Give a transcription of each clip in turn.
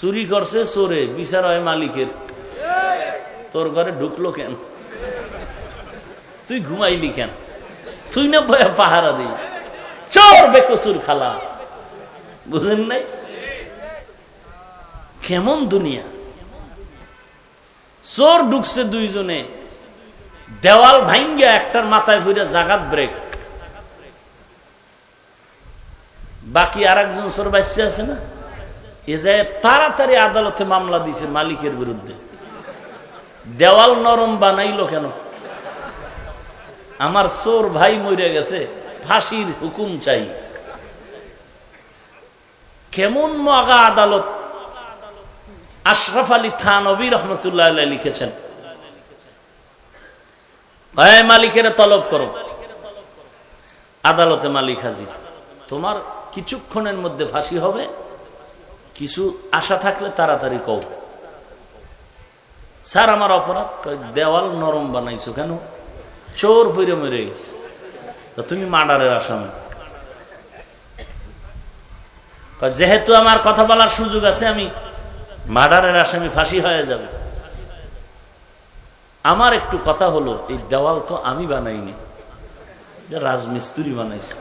চুরি করছে চোরে, বিচার হয় মালিকের। তোর ঘরে ঢুকলো কেন? তুই ঘুমাইলি কেন? তুই না পাহারা দিই। চোর বেকসুর খালাস। বুঝেন নাই কেমন দুনিয়া? চোর ঢুকছে দুইজনে, দেওয়াল ভাঙ্গা একটার মাথায় ঘুরে জাগাত ব্রেক, বাকি আর একজন চোর বাঁচতে আছে না? এ যায় তাড়াতাড়ি আদালতে মামলা দিছে মালিকের বিরুদ্ধে। দেওয়াল নরম বানাইলো কেন? আমার চোর ভাই মরে গেছে, ফাঁসির হুকুম চাই। কেমন মগা আদালত! আশরাফ আলী থানভী রহমতুল্লাহ আলাইহি লিখেছেন, মালিকের তলব করো। আদালতে মালিক হাজির, তোমার কিছুক্ষণের মধ্যে ফাঁসি হবে, কিছু আশা থাকলে তাড়াতাড়ি কও। স্যার আমার অপরাধ। দেওয়াল নরম বানাইছো কেন? চোর পইরে মরে গেছে। তো তুমি মার্ডারের আসামি। যেহেতু আমার কথা বলার সুযোগ আছে, আমি মার্ডারের আসামি, ফাঁসি হয়ে যাবে। আমার একটু কথা হলো, এই দেওয়াল তো আমি বানাইনি, রাজমিস্ত্রি বানাইছে।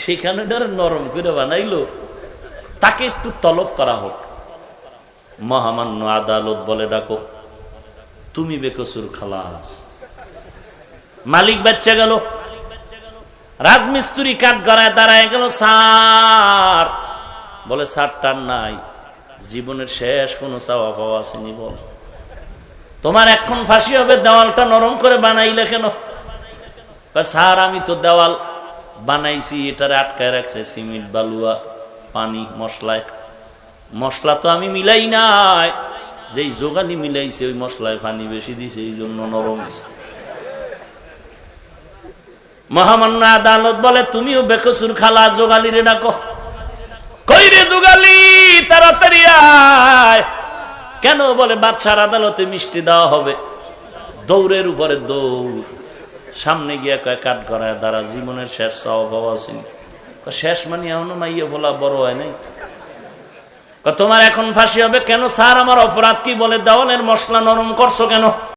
সেখানে ধরে নরম করে বানাইলো, তাকে একটু তলব করা হোক। মহামান্য আদালত বলে ডাকো, তুমি বেকসুর খালাস। মালিক বাচ্চা গেল, রাজমিস্ত্রি কাঠ গড়ায় দাঁড়ায় গেল। স্যার বলে, স্যার টান নাই, জীবনের শেষ কোনো চাওয়া পাওয়া আসেনি। বল, তোমার এখন ফাঁসি হবে, দেওয়ালটা নরম করে বানাইলে কেন? স্যার আমি তো দেওয়াল বানাইছি, এটারে আটকায় রাখছে সিমেন্ট, বালুয়া, পানি, মশলায়। মশলা তো আমি মিলাই নাই, যেই যোগালি মিলাইছে ওই মশলায় পানি বেশি দিছে, এই জন্য নরম। মহামান্য আদালত বলে, তুমিও বেকসুর খালা, যোগালি রে ডাকো। কই রে যোগালি, তাড়াতাড়ি আয়। কেন? বলে, বাদশার আদালতে মিষ্টি দেওয়া হবে। দৌড়ের উপরে দৌড়, সামনে গিয়া কয় কাঠ গড়ায় দাঁড়া, জীবনের শেষ চাওয়া পাওয়া আসেনি। শেষ মানে এখনো মাইয়া বলা বড় হয় নাই। তোমার এখন ফাঁসি হবে কেন? স্যার আমার অপরাধ কি? বলে, দেওয়ালের মশলা নরম করছো কেন?